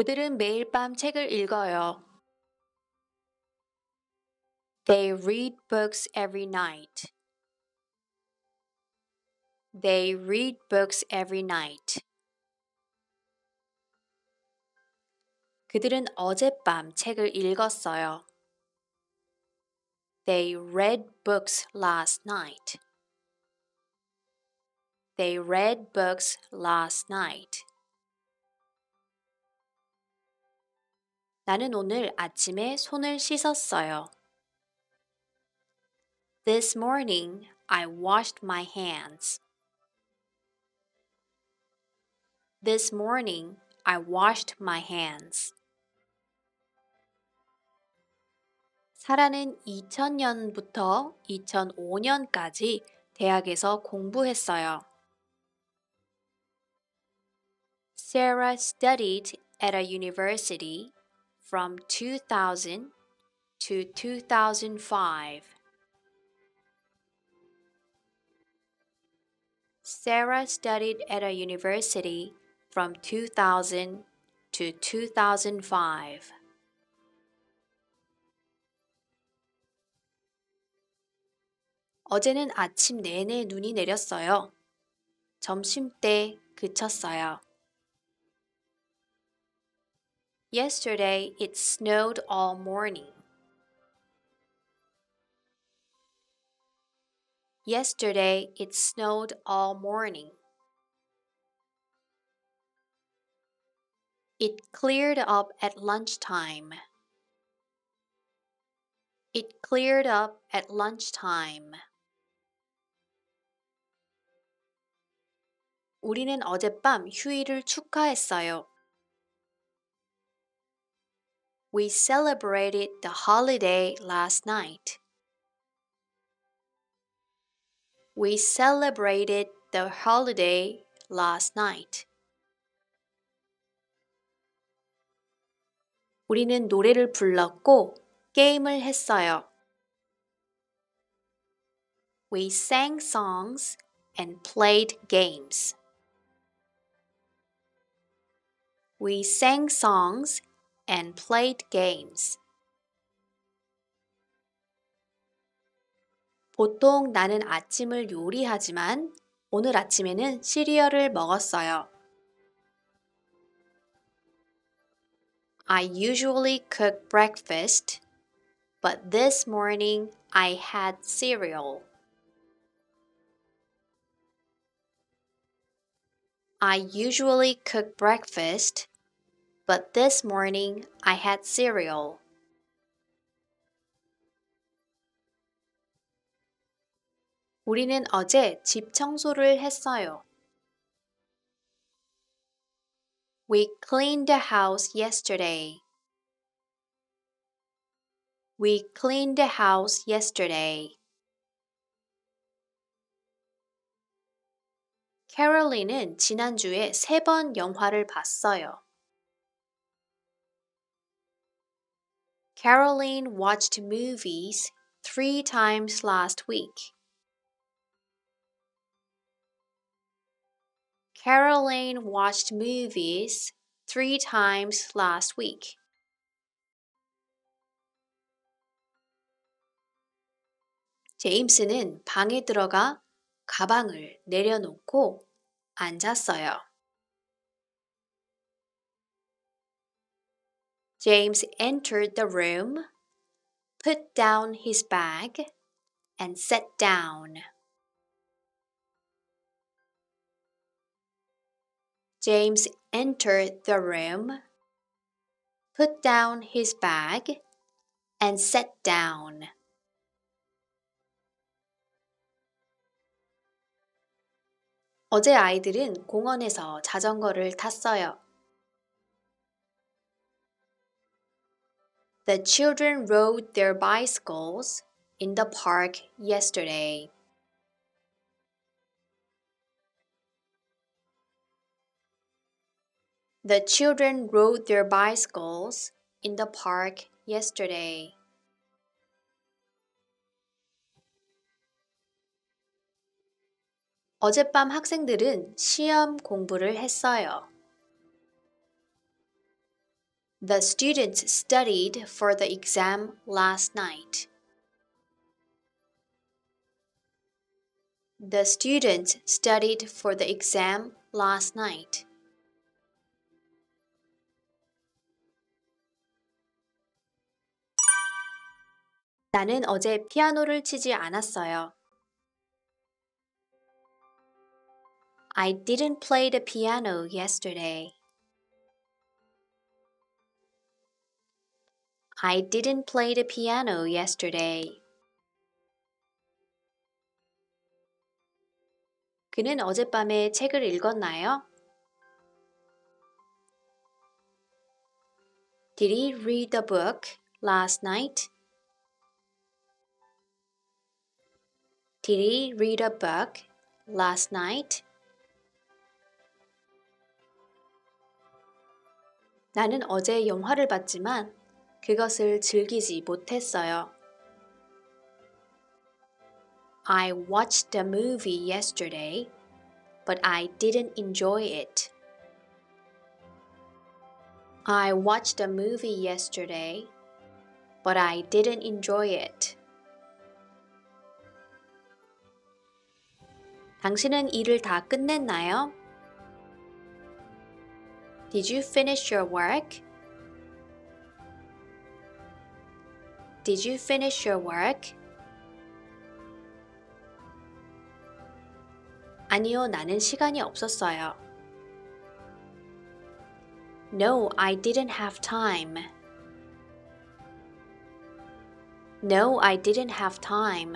그들은 매일 밤 책을 읽어요. They read books every night. They read books every night. 그들은 어젯밤 책을 읽었어요. They read books last night. They read books last night. 나는 오늘 아침에 손을 씻었어요. This morning I washed my hands. This morning I washed my hands. 사라는 2000년부터 2005년까지 대학에서 공부했어요. Sarah studied at a university from 2000 to 2005. Sarah studied at a university from 2000 to 2005. 어제는 아침 내내 눈이 내렸어요. 점심때 그쳤어요. Yesterday it snowed all morning. Yesterday it snowed all morning. It cleared up at lunchtime. It cleared up at lunchtime. 우리는 어젯밤 휴일을 축하했어요. We celebrated the holiday last night. We celebrated the holiday last night. 우리는 노래를 불렀고 게임을 했어요. We sang songs and played games. We sang songs and played games. 보통 나는 아침을 요리하지만 오늘 아침에는 시리얼을 먹었어요. I usually cook breakfast, but this morning I had cereal. I usually cook breakfast, but this morning I had cereal. 우리는 어제 집 청소를 했어요. We cleaned the house yesterday. We cleaned the house yesterday. 캐롤린은 지난주에 3번 영화를 봤어요. Caroline watched movies 3 times last week. Caroline watched movies 3 times last week. 제임스는 방에 들어가 가방을 내려놓고 앉았어요. James entered the room, put down his bag, and sat down. James entered the room, put down his bag, and sat down. 어제 아이들은 공원에서 자전거를 탔어요. The children rode their bicycles in the park yesterday. The children rode their bicycles in the park yesterday. 어젯밤 학생들은 시험 공부를 했어요. The students studied for the exam last night. The students studied for the exam last night. 나는 어제 피아노를 치지 않았어요. I didn't play the piano yesterday. I didn't play the piano yesterday. 그는 어젯밤에 책을 읽었나요? Did he read the book last night? Did he read a book last night? 나는 어제 영화를 봤지만 그것을 즐기지 못했어요. I watched the movie yesterday, but I didn't enjoy it. I watched the movie yesterday, but I didn't enjoy it. 당신은 일을 다 끝냈나요? Did you finish your work? Did you finish your work? 아니요, 나는 시간이 없었어요. No, I didn't have time. No, I didn't have time.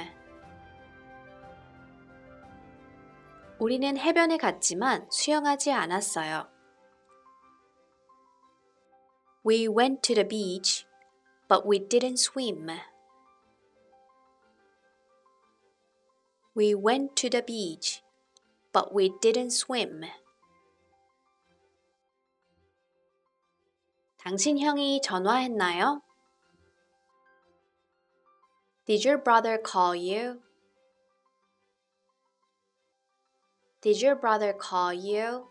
우리는 해변에 갔지만 수영하지 않았어요. We went to the beach, but we didn't swim. We went to the beach, but we didn't swim. 당신 형이 전화했나요? Did your brother call you? Did your brother call you?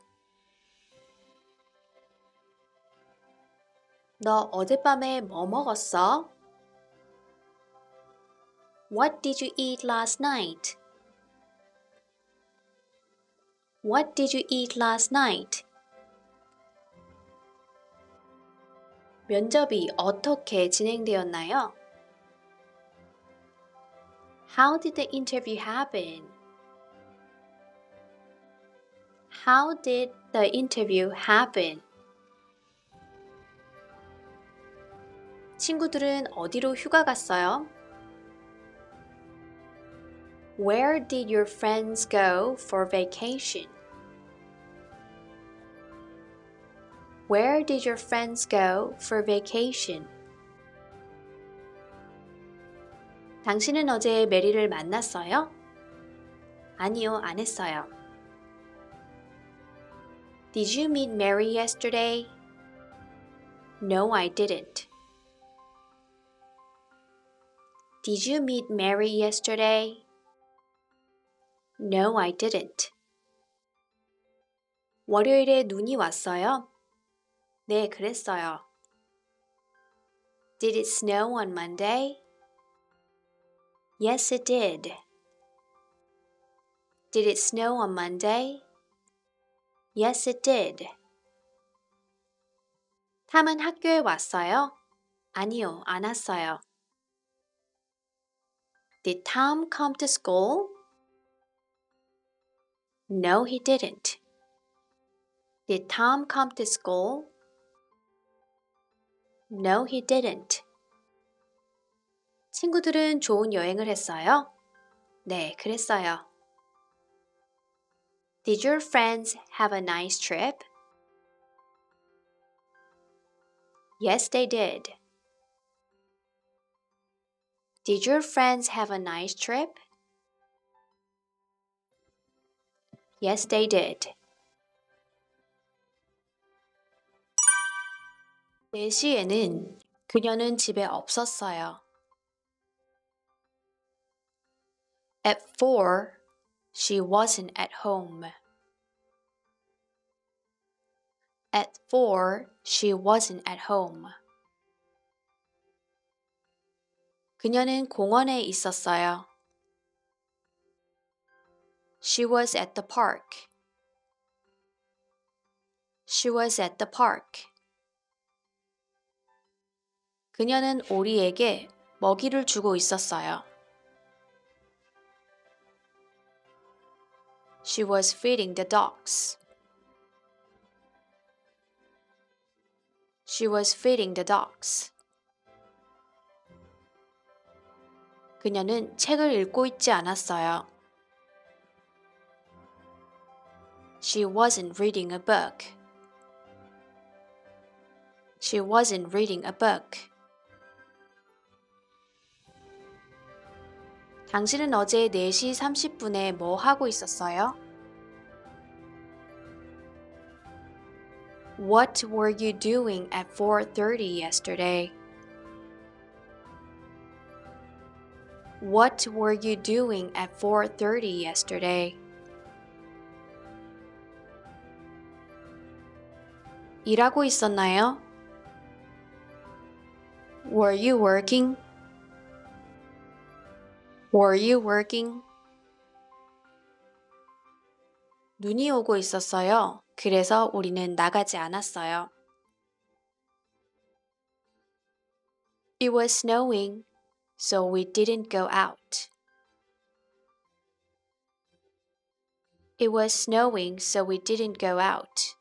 너 어젯밤에 뭐 먹었어? What did you eat last night? What did you eat last night? 면접이 어떻게 진행되었나요? How did the interview happen? How did the interview happen? 친구들은 어디로 휴가 갔어요? Where did your friends go for vacation? Where did your friends go for vacation? 당신은 어제 메리를 만났어요? 아니요, 안 했어요. Did you meet Mary yesterday? No, I didn't. Did you meet Mary yesterday? No, I didn't. 월요일에 눈이 왔어요? 네, 그랬어요. Did it snow on Monday? Yes, it did. Did it snow on Monday? Yes, it did. 탐은 학교에 왔어요? 아니요, 안 왔어요. Did Tom come to school? No, he didn't. Did Tom come to school? No, he didn't. 친구들은 좋은 여행을 했어요? 네, 그랬어요. Did your friends have a nice trip? Yes, they did. Did your friends have a nice trip? Yes, they did. 4시에는 그녀는 집에 없었어요. At 4, she wasn't at home. At 4, she wasn't at home. 그녀는 공원에 있었어요. She was at the park. She was at the park. 그녀는 오리에게 먹이를 주고 있었어요. She was feeding the dogs. She was feeding the dogs. 그녀는 책을 읽고 있지 않았어요. She wasn't reading a book. She wasn't reading a book. 당신은 어제 4시 30분에 뭐 하고 있었어요? What were you doing at 4:30 yesterday? What were you doing at 4:30 yesterday? 일하고 있었나요? Were you working? Were you working? 눈이 오고 있었어요. 그래서 우리는 나가지 않았어요. It was snowing, so we didn't go out. It was snowing, so we didn't go out.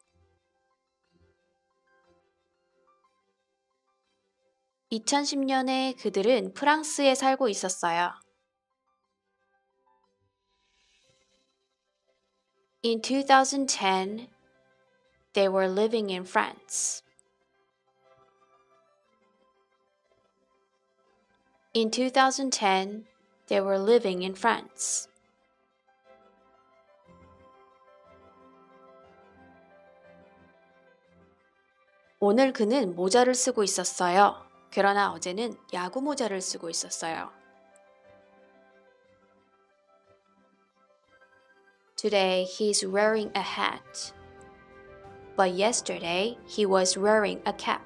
2010년에 그들은 프랑스에 살고 있었어요. In 2010, they were living in France. In 2010, they were living in France. 오늘 그는 모자를 쓰고 있었어요. 그러나 어제는 야구 모자를 쓰고 있었어요. Today he's wearing a hat. But yesterday he was wearing a cap.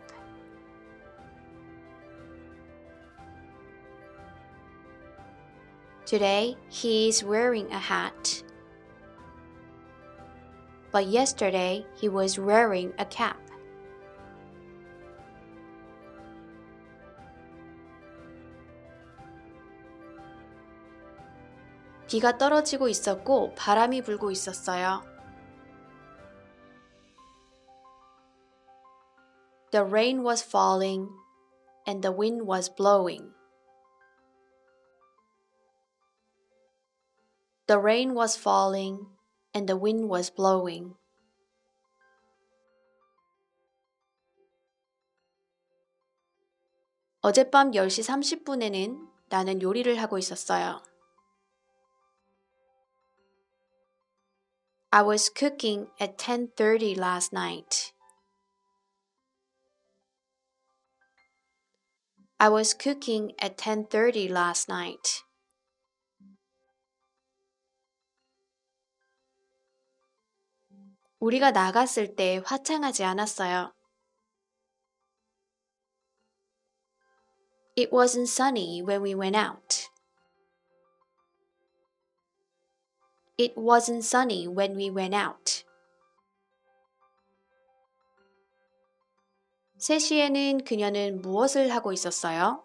Today he is wearing a hat. But yesterday he was wearing a cap. 비가 떨어지고 있었고 바람이 불고 있었어요. The rain was falling and the wind was blowing. The rain was falling and the wind was blowing. 어젯밤 10시 30분에는 나는 요리를 하고 있었어요. I was cooking at 10:30 last night. I was cooking at 10:30 last night. 우리가 나갔을 때 화창하지 않았어요. It wasn't sunny when we went out. It wasn't sunny when we went out. 3시에는 그녀는 무엇을 하고 있었어요?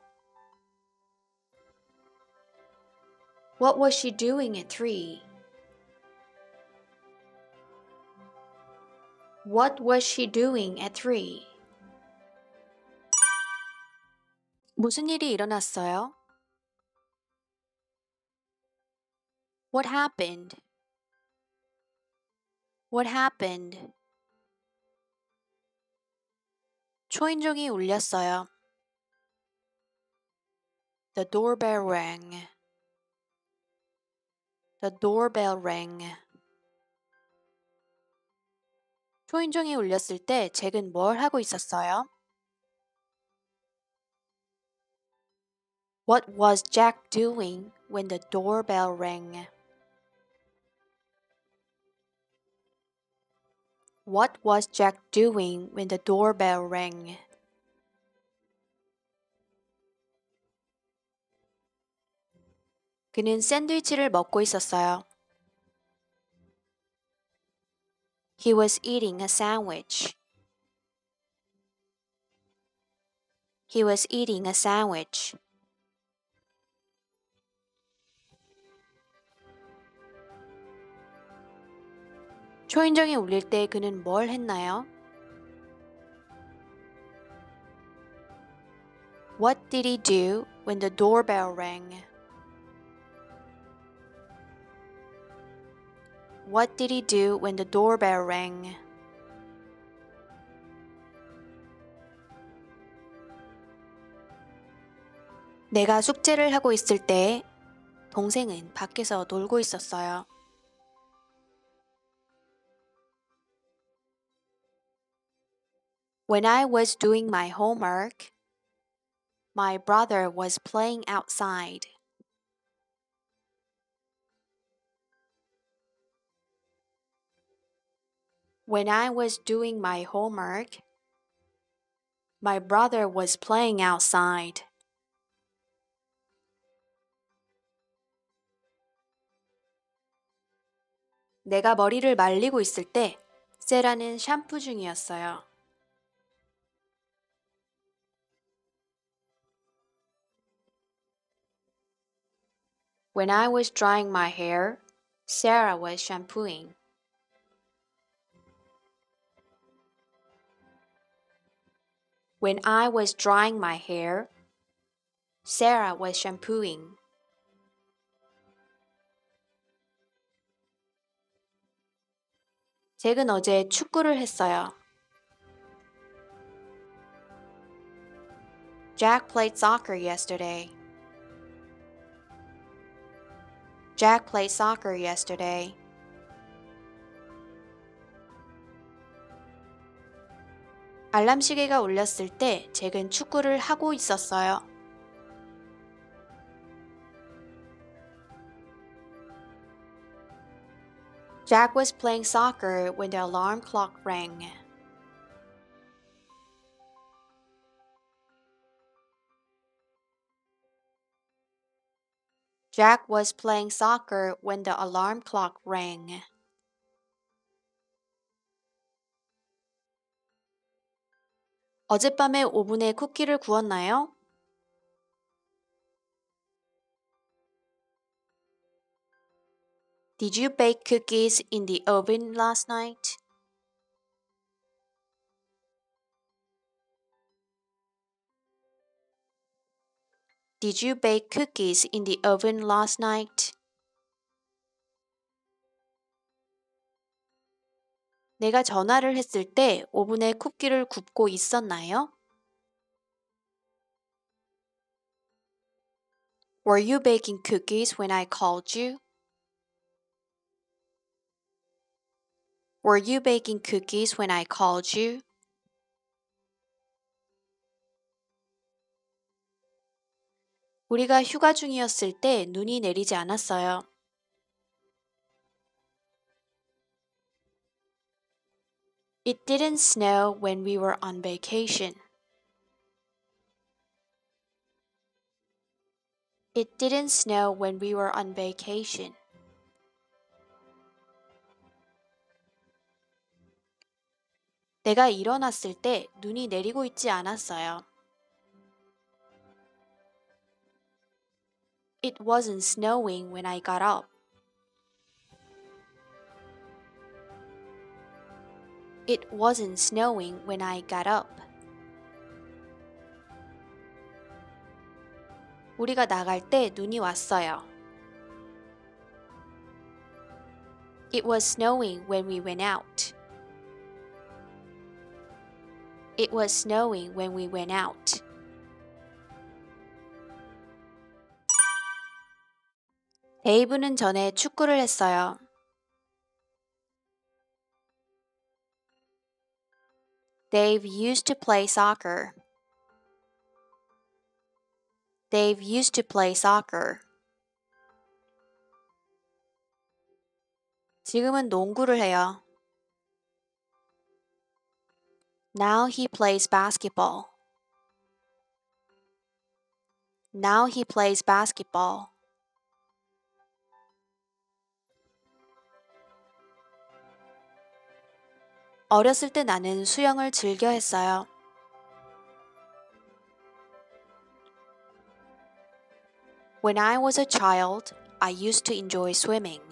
What was she doing at 3? What was she doing at 3? 무슨 일이 일어났어요? What happened? What happened? 초인종이 울렸어요. The doorbell rang. The doorbell rang. 초인종이 울렸을 때 잭은 뭘 하고 있었어요? What was Jack doing when the doorbell rang? What was Jack doing when the doorbell rang? 그는 샌드위치를 먹고 있었어요. He was eating a sandwich. He was eating a sandwich. 초인종이 울릴 때 그는 뭘 했나요? What did he do when the doorbell rang? What did he do when the doorbell rang? 내가 숙제를 하고 있을 때 동생은 밖에서 놀고 있었어요. When I was doing my homework, my brother was playing outside. When I was doing my homework, my brother was playing outside. 내가 머리를 말리고 있을 때 세라는 샴푸 중이었어요. When I was drying my hair, Sarah was shampooing. When I was drying my hair, Sarah was shampooing. 잭은 어제 축구를 했어요. Jack played soccer yesterday. Jack played soccer yesterday. 알람 시계가 울렸을 때 잭은 축구를 하고 있었어요. Jack was playing soccer when the alarm clock rang. Jack was playing soccer when the alarm clock rang. 어젯밤에 오븐에 쿠키를 구웠나요? Did you bake cookies in the oven last night? Did you bake cookies in the oven last night? 내가 전화를 했을 때 오븐에 쿠키를 굽고 있었나요? Were you baking cookies when I called you? Were you baking cookies when I called you? 우리가 휴가 중이었을 때 눈이 내리지 않았어요. It didn't snow when we were on vacation. It didn't snow when we were on vacation. 내가 일어났을 때 눈이 내리고 있지 않았어요. It wasn't snowing when I got up. It wasn't snowing when I got up. 우리가 나갈 때 눈이 왔어요. It was snowing when we went out. It was snowing when we went out. 데이브는 전에 축구를 했어요. Dave used to play soccer. Dave used to play soccer. 지금은 농구를 해요. Now he plays basketball. Now he plays basketball. 어렸을 때 나는 수영을 즐겨 했어요. When I was a child, I used to enjoy swimming.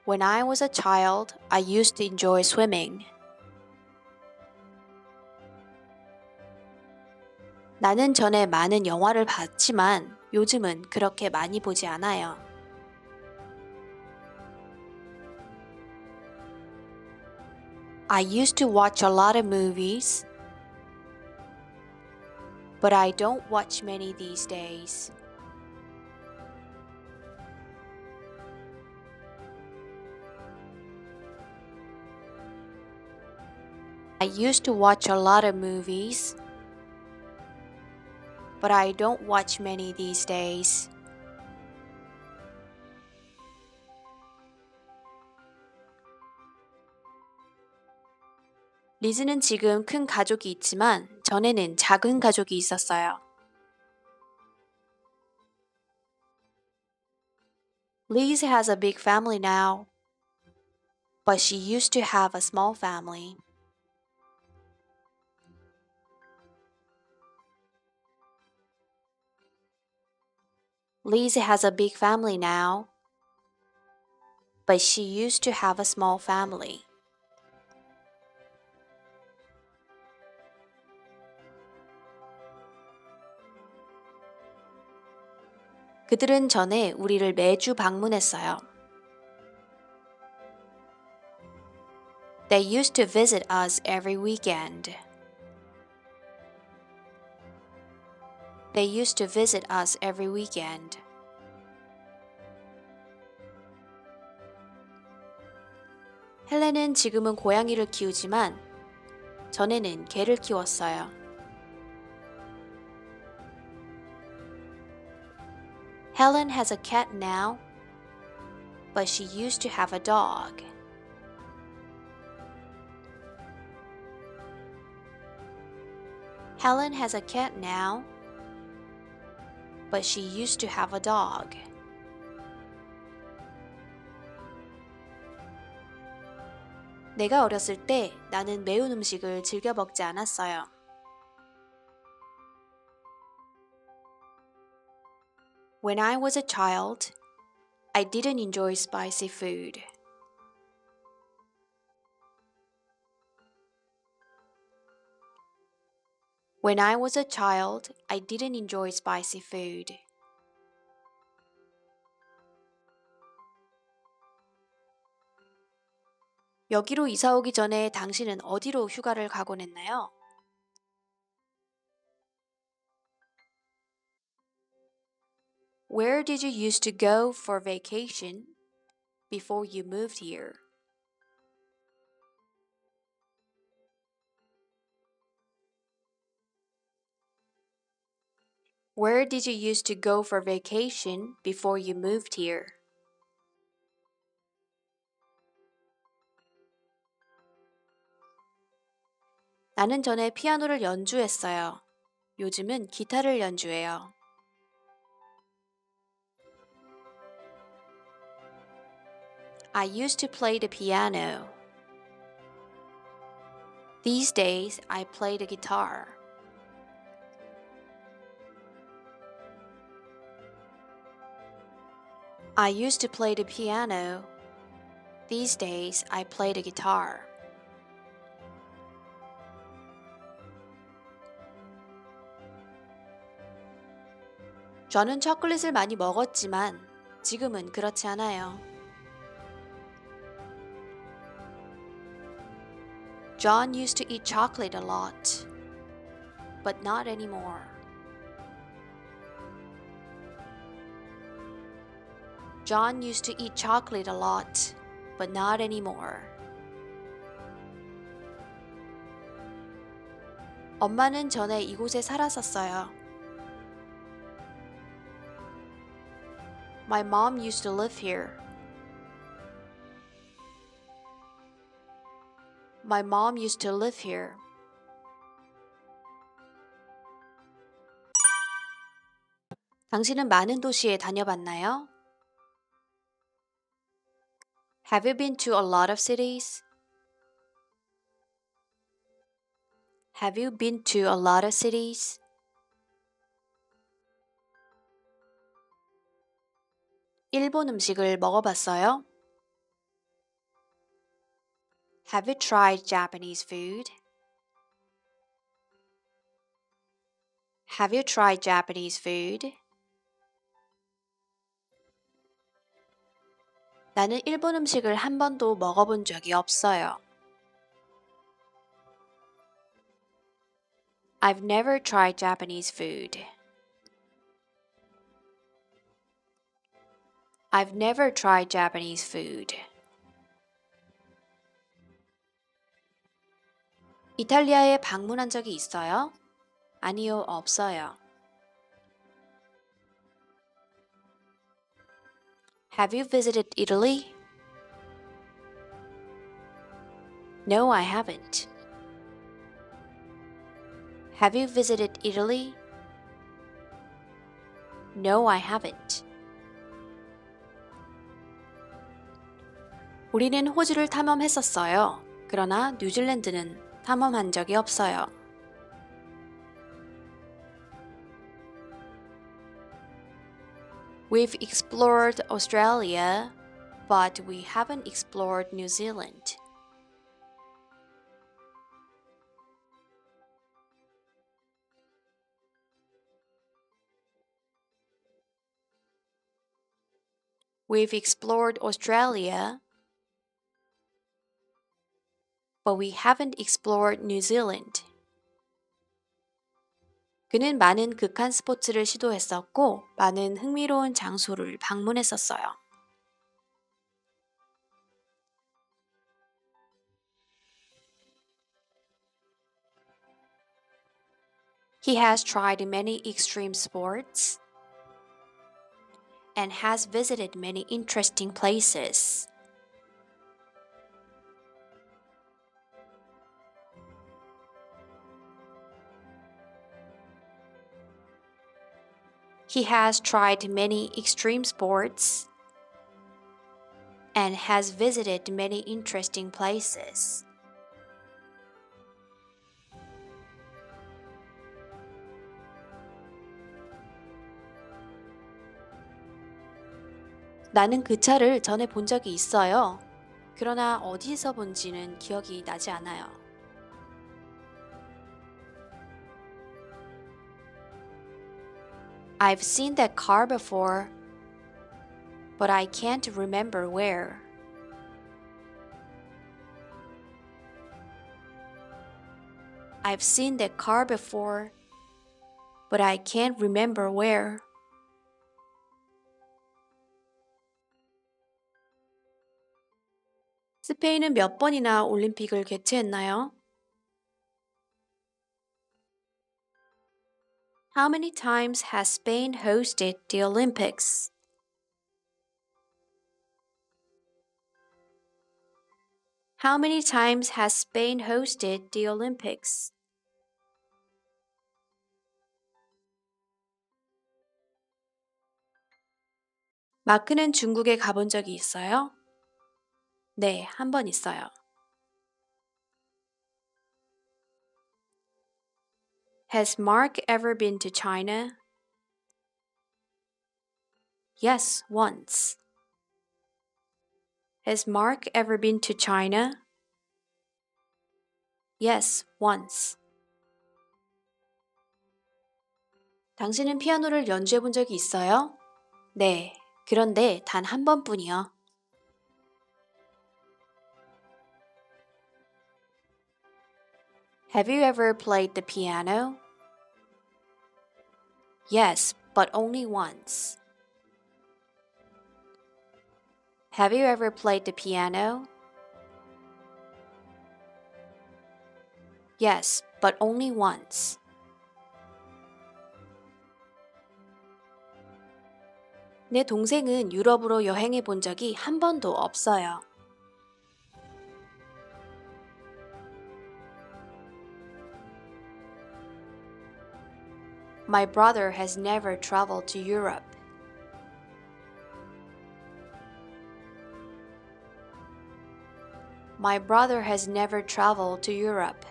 When I was a child, I used to enjoy swimming. 나는 전에 많은 영화를 봤지만 요즘은 그렇게 많이 보지 않아요. I used to watch a lot of movies, but I don't watch many these days. I used to watch a lot of movies, but I don't watch many these days. 리즈는 지금 큰 가족이 있지만 전에는 작은 가족이 있었어요. Liz has a big family now, but she used to have a small family. Liz has a big family now, but she used to have a small family. 그들은 전에 우리를 매주 방문했어요. They used to visit us every weekend. They used to visit us every weekend. 헬렌은 지금은 고양이를 키우지만 전에는 개를 키웠어요. Helen has a cat now, but she used to have a dog. Helen has a cat now, but she used to have a dog. 내가 어렸을 때 나는 매운 음식을 즐겨 먹지 않았어요. When I was a child, I didn't enjoy spicy food. When I was a child, I didn't enjoy spicy food. 여기로 이사 오기 전에 당신은 어디로 휴가를 가곤 했나요? Where did you used to go for vacation before you moved here? Where did you used to go for vacation before you moved here? 나는 전에 피아노를 연주했어요. 요즘은 기타를 연주해요. I used to play the piano. These days, I play the guitar. I used to play the piano. These days, I play the guitar. 저는 초콜릿을 많이 먹었지만 지금은 그렇지 않아요. John used to eat chocolate a lot, but not anymore. John used to eat chocolate a lot, but not anymore. 엄마는 전에 이곳에 살았었어요. My mom used to live here. My mom used to live here. 당신은 많은 도시에 다녀봤나요? Have you been to a lot of cities? Have you been to a lot of cities? 일본 음식을 먹어봤어요? Have you tried Japanese food? Have you tried Japanese food? 나는 일본 음식을 한 번도 먹어본 적이 없어요. I've never tried Japanese food. I've never tried Japanese food. 이탈리아에 방문한 적이 있어요? 아니요, 없어요. Have you visited Italy? No, I haven't. Have you visited Italy? No, I haven't. 우리는 호주를 탐험했었어요. 그러나 뉴질랜드는 탐험한 적이 없어요. We've explored Australia, but we haven't explored New Zealand. We've explored Australia, but we haven't explored New Zealand. 그는 많은 극한 스포츠를 시도했었고, 많은 흥미로운 장소를 방문했었어요. He has tried many extreme sports and has visited many interesting places. He has tried many extreme sports and has visited many interesting places. 나는 그 차를 전에 본 적이 있어요. 그러나 어디서 본지는 기억이 나지 않아요. I've seen that car before, but I can't remember where. I've seen that car before, but I can't remember where. 스페인은 몇 번이나 올림픽을 개최했나요? How many times has Spain hosted the Olympics? How many times has Spain hosted the Olympics? 마크는 중국에 가본 적이 있어요? 네, 한 번 있어요. Has Mark ever been to China? Yes, once. Has Mark ever been to China? Yes, once. 당신은 피아노를 연주해 본 적이 있어요? 네, 그런데 단 한 번뿐이요. Have you ever played the piano? Yes, but only once. Have you ever played the piano? Yes, but only once. 내 동생은 유럽으로 여행해 본 적이 한 번도 없어요. My brother has never traveled to Europe. My brother has never traveled to Europe.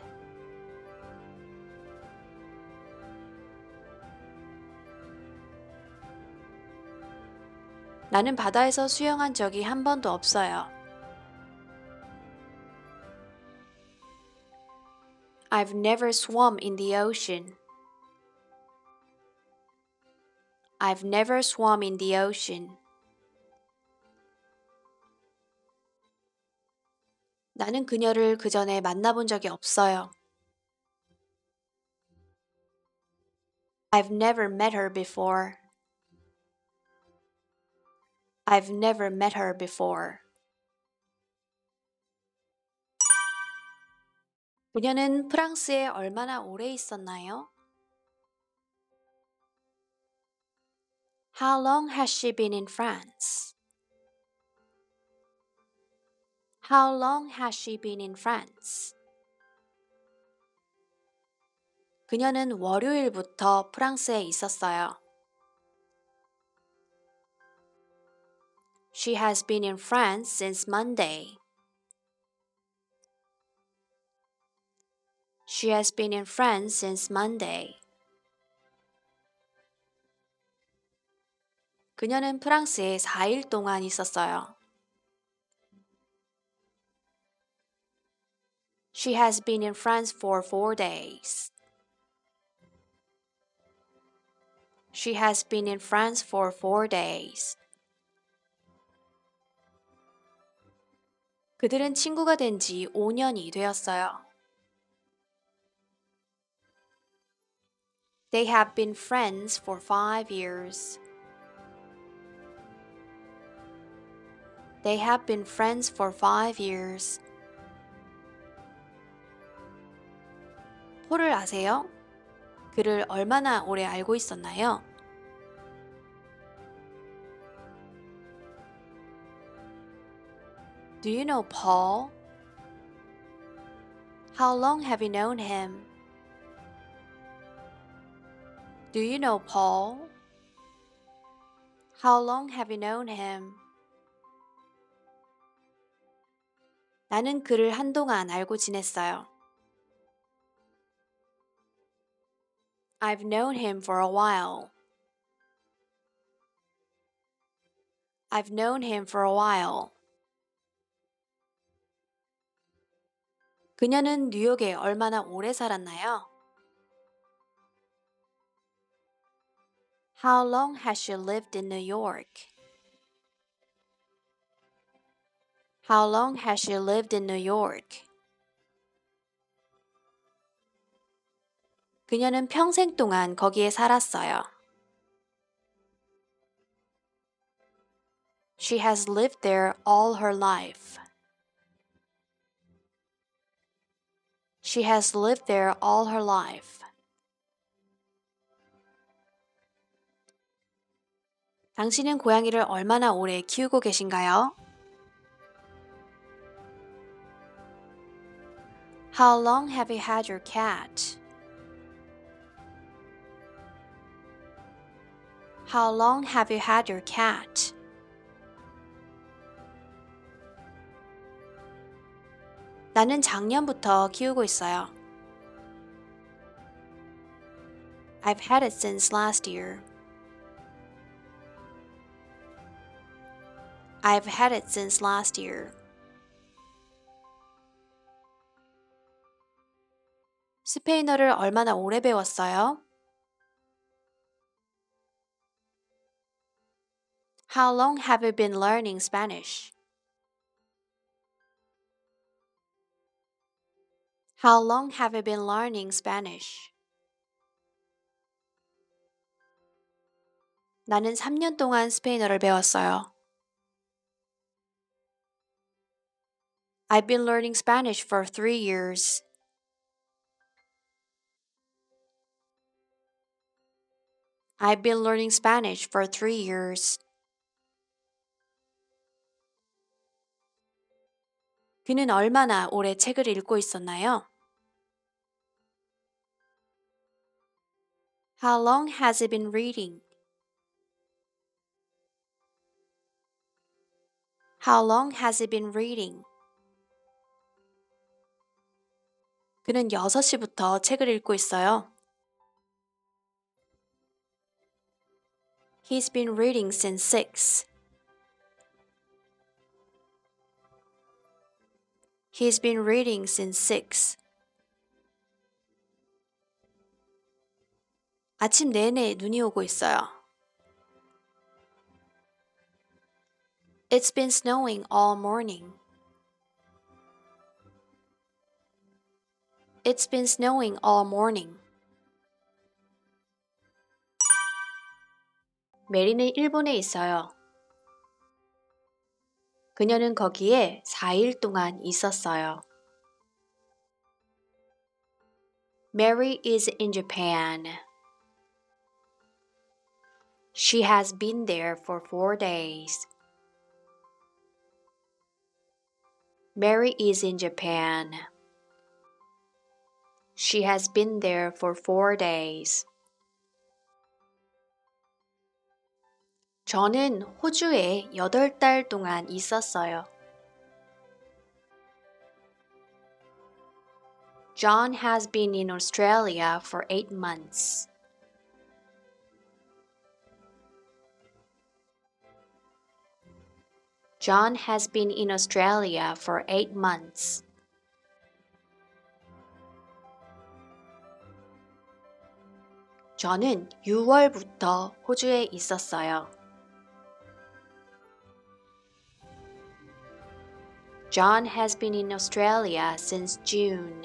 나는 바다에서 수영한 적이 한 번도 없어요. I've never swum in the ocean. I've never swum in the ocean. 나는 그녀를 그 전에 만나본 적이 없어요. I've never met her before. I've never met her before. 그녀는 프랑스에 얼마나 오래 있었나요? How long has she been in France? How long has she been in France? 그녀는 월요일부터 프랑스에 있었어요. She has been in France since Monday. She has been in France since Monday. 그녀는 프랑스에 4일 동안 있었어요. She has been in France for 4 days. She has been in France for 4 days. 그들은 친구가 된 지 5년이 되었어요. They have been friends for 5 years. They have been friends for 5 years. 폴을 아세요? 그를 얼마나 오래 알고 있었나요? Do you know Paul? How long have you known him? Do you know Paul? How long have you known him? 나는 그를 한동안 알고 지냈어요. I've known him for a while. I've known him for a while. 그녀는 뉴욕에 얼마나 오래 살았나요? How long has she lived in New York? How long has she lived in New York? 그녀는 평생 동안 거기에 살았어요. She has lived there all her life. She has lived there all her life. 당신은 고양이를 얼마나 오래 키우고 계신가요? How long have you had your cat? How long have you had your cat? 나는 작년부터 키우고 있어요. I've had it since last year. I've had it since last year. 스페인어를 얼마나 오래 배웠어요? How long have you been learning Spanish? How long have you been learning Spanish? 나는 3년 동안 스페인어를 배웠어요. I've been learning Spanish for 3 years. I've been learning Spanish for 3 years. 그는 얼마나 오래 책을 읽고 있었나요? How long has he been reading? How long has he been reading? 그는 6시부터 책을 읽고 있어요. He's been reading since 6. He's been reading since 6. 아침 내내 눈이 오고 있어요. It's been snowing all morning. It's been snowing all morning. 메리는 일본에 있어요. 그녀는 거기에 4일 동안 있었어요. Mary is in Japan. She has been there for 4 days. Mary is in Japan. She has been there for 4 days. 저는 호주에 8달 동안 있었어요. John has been in Australia for 8 months. John has been in Australia for 8 months. 저는 6월부터 호주에 있었어요. John has been in Australia since June.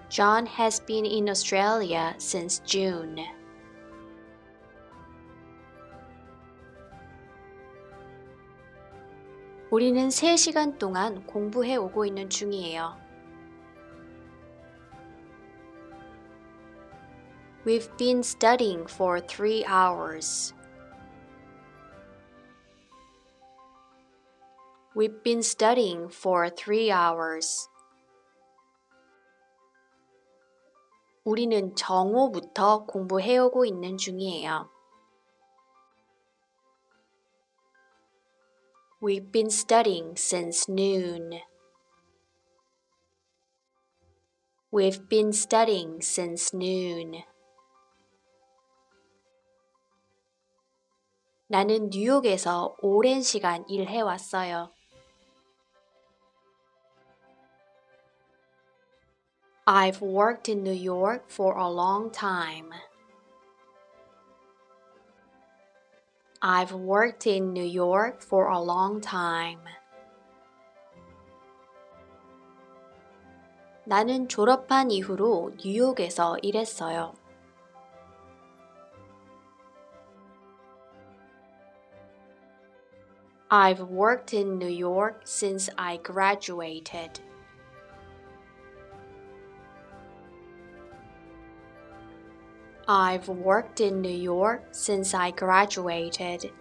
John has been in Australia since June. 우리는 3시간 동안 공부해 오고 있는 중이에요. We've been studying for 3 hours. We've been studying for 3 hours. 우리는 정오부터 공부해 오고 있는 중이에요. We've been studying since noon. We've been studying since noon. 나는 뉴욕에서 오랜 시간 일해 왔어요. I've worked in New York for a long time. I've worked in New York for a long time. 나는 졸업한 이후로 뉴욕에서 일했어요. I've worked in New York since I graduated. I've worked in New York since I graduated.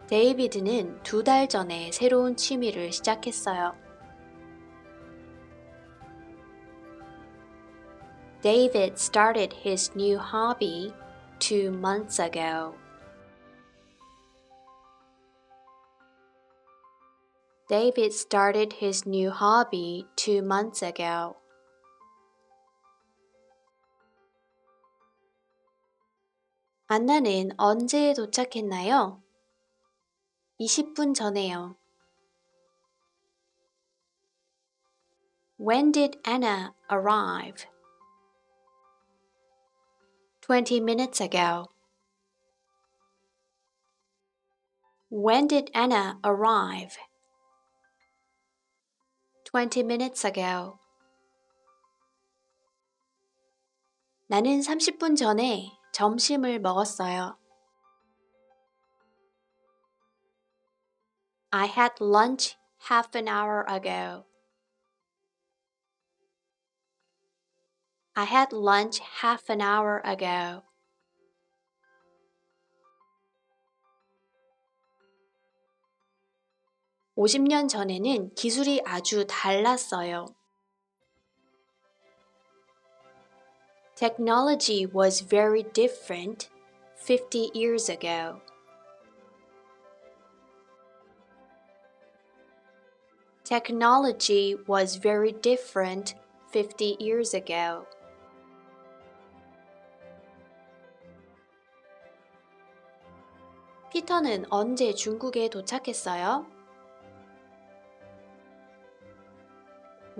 데이비드는 2달 전에 새로운 취미를 시작했어요. David started his new hobby 2 months ago. David started his new hobby 2 months ago. 안나는 언제 도착했나요? 20분 전에요. When did Anna arrive? 20 minutes ago. When did Anna arrive? 20 minutes ago. 나는 30분 전에 점심을 먹었어요. I had lunch half an hour ago. I had lunch half an hour ago. 50년 전에는 기술이 아주 달랐어요. Technology was very different 50 years ago. Technology was very different 50 years ago. 피터는 언제 중국에 도착했어요?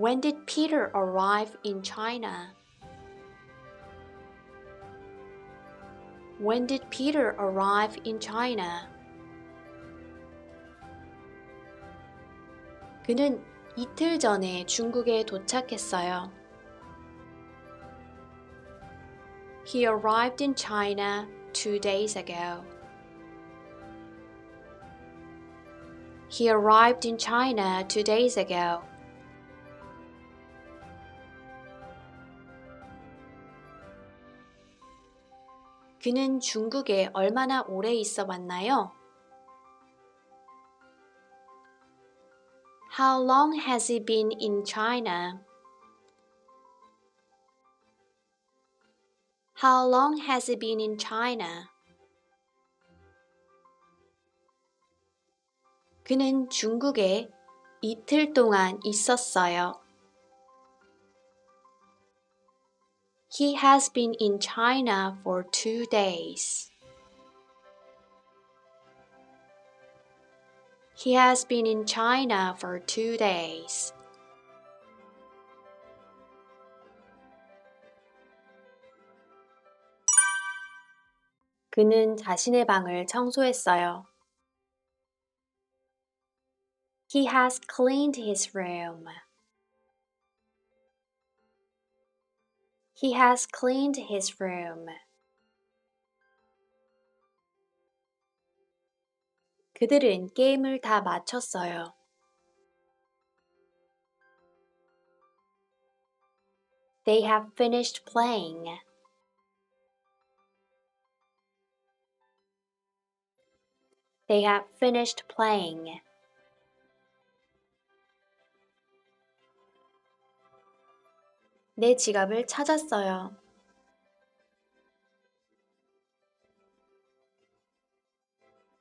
When did Peter arrive in China? When did Peter arrive in China? 그는 이틀 전에 중국에 도착했어요. He arrived in China 2 days ago. He arrived in China 2 days ago. 그는 중국에 얼마나 오래 있어 왔나요? How long has he been in China? How long has he been in China? 그는 중국에 이틀 동안 있었어요. He has been in China for 2 days. He has been in China for 2 days. 그는 자신의 방을 청소했어요. He has cleaned his room. He has cleaned his room. 그들은 게임을 다 마쳤어요. They have finished playing. They have finished playing. 내 지갑을 찾았어요.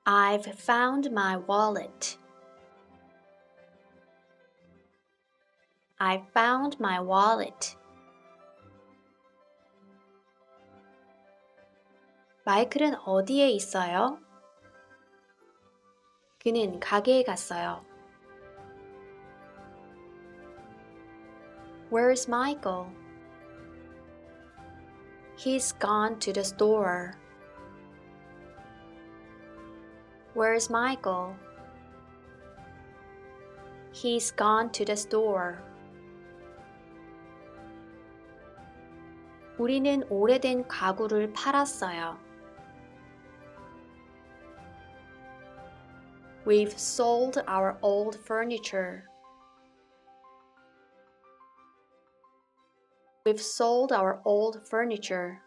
I've found my wallet. I found my wallet. 마이클은 어디에 있어요? 그는 가게에 갔어요. Where's Michael? He's gone to the store. Where's Michael? He's gone to the store. 우리는 오래된 가구를 팔았어요. We've sold our old furniture. We've sold our old furniture.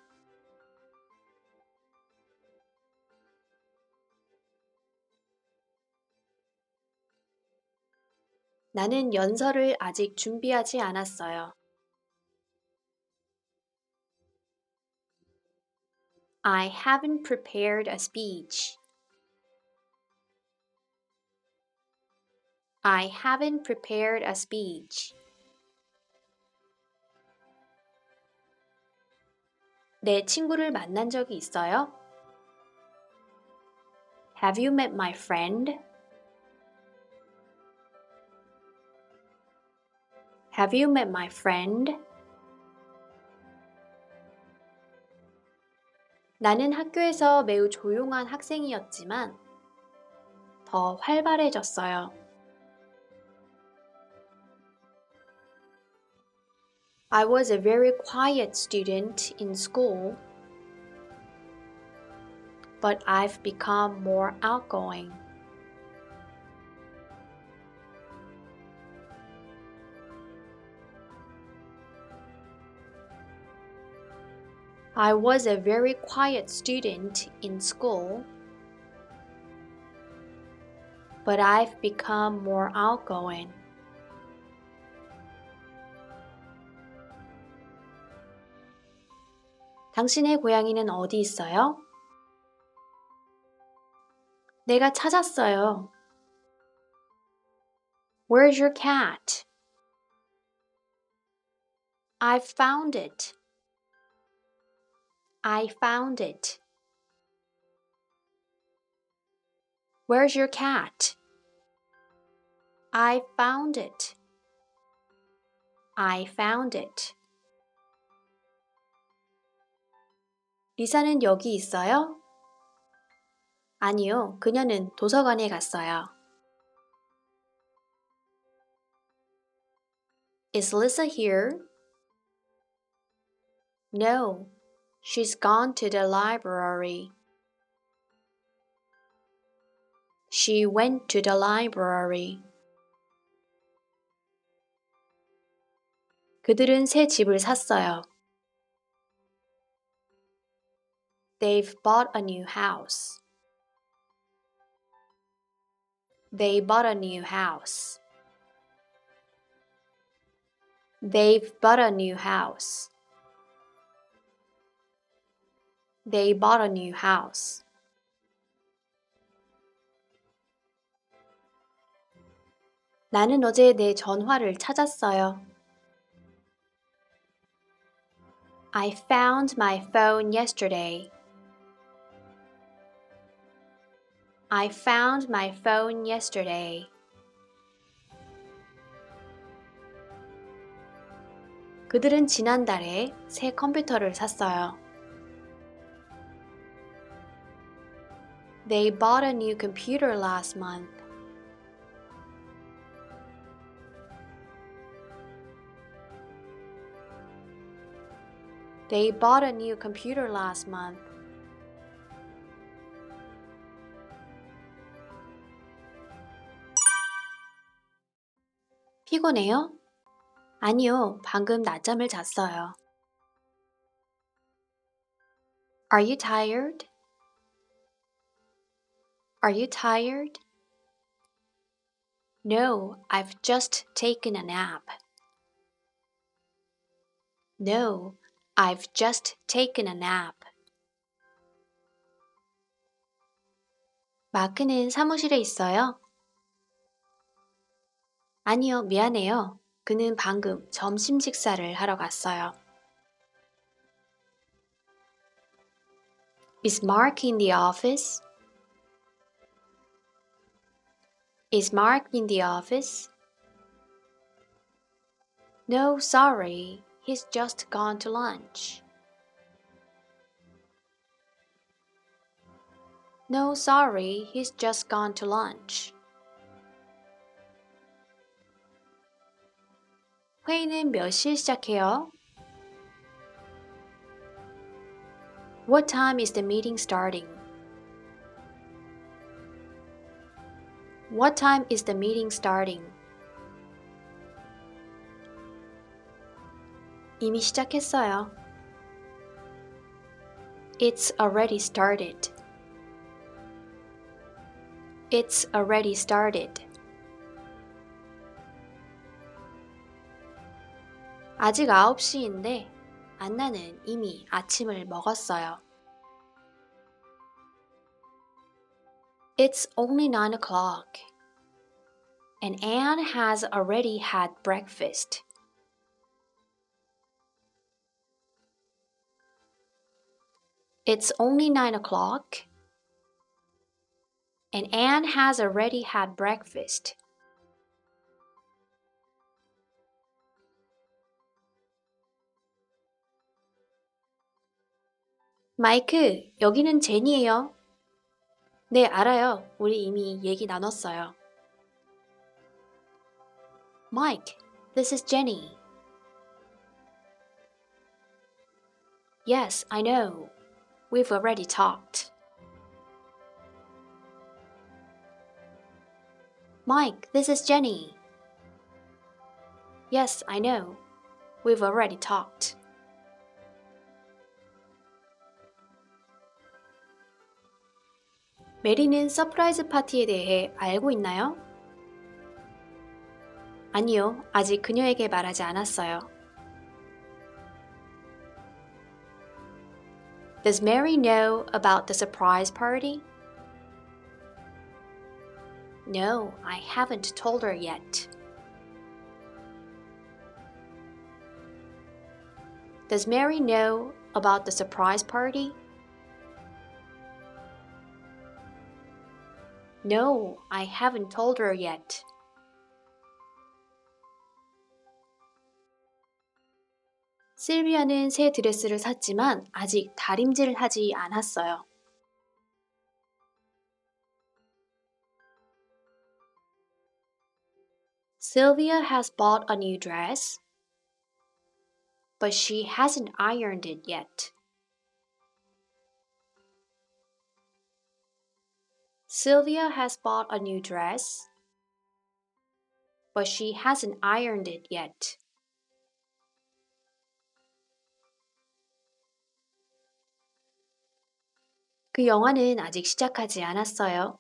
나는 연설을 아직 준비하지 않았어요. I haven't prepared a speech. I haven't prepared a speech. 내 친구를 만난 적이 있어요? Have you met my friend? Have you met my friend? 나는 학교에서 매우 조용한 학생이었지만 더 활발해졌어요. I was a very quiet student in school, but I've become more outgoing. I was a very quiet student in school, but I've become more outgoing. 당신의 고양이는 어디 있어요? 내가 찾았어요. Where's your cat? I've found it. I found it. Where's your cat? I found it. I found it. 리사는 여기 있어요? 아니요, 그녀는 도서관에 갔어요. Is Lisa here? No, she's gone to the library. She went to the library. 그들은 새 집을 샀어요. They've bought a new house. They bought a new house. They've bought a new house. They bought a new house. 나는 어제 내 전화를 찾았어요. I found my phone yesterday. I found my phone yesterday. 그들은 지난달에 새 컴퓨터를 샀어요. They bought a new computer last month. They bought a new computer last month. 피곤해요? 아니요, 방금 낮잠을 잤어요. Are you tired? Are you tired? No, I've just taken a nap. No, I've just taken a nap. 마크는 사무실에 있어요? 아니요, 미안해요. 그는 방금 점심 식사를 하러 갔어요. Is Mark in the office? Is Mark in the office? No, sorry. He's just gone to lunch. No, sorry. He's just gone to lunch. 회의는 몇 시에 시작해요? What time is the meeting starting? What time is the meeting starting? 이미 시작했어요. It's already started. It's already started. 아직 9시인데 안나는 이미 아침을 먹었어요. It's only 9 o'clock. And Anne has already had breakfast. It's only 9 o'clock. And Anne has already had breakfast. 마이크, 여기는 제니예요. 네, 알아요. 우리 이미 얘기 나눴어요. Mike, this is Jenny. Yes, I know. We've already talked. Mike, this is Jenny. Yes, I know. We've already talked. 메리는 서프라이즈 파티에 대해 알고 있나요? 아니요, 아직 그녀에게 말하지 않았어요. Does Mary know about the surprise party? No, I haven't told her yet. Does Mary know about the surprise party? No, I haven't told her yet. 실비아는 새 드레스를 샀지만 아직 다림질을 하지 않았어요. Sylvia has bought a new dress, but she hasn't ironed it yet. Sylvia has bought a new dress, but she hasn't ironed it yet. 그 영화는 아직 시작하지 않았어요.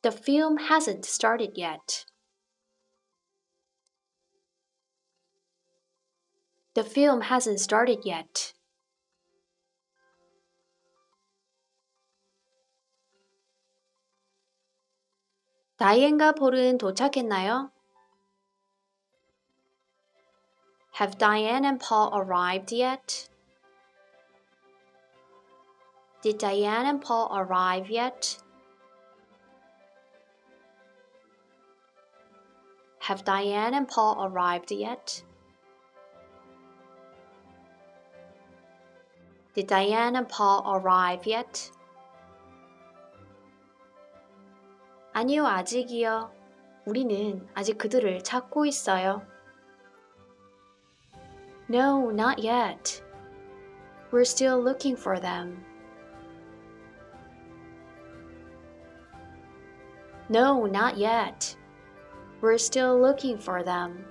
The film hasn't started yet. The film hasn't started yet. 다이앤과 폴은 도착했나요? Have Diane and Paul arrived yet? Did Diane and Paul arrive yet? Have Diane and Paul arrived yet? Did Diane and Paul arrive yet? 아니요, 아직이요. 우리는 아직 그들을 찾고 있어요. No, not yet. We're still looking for them. No, not yet. We're still looking for them.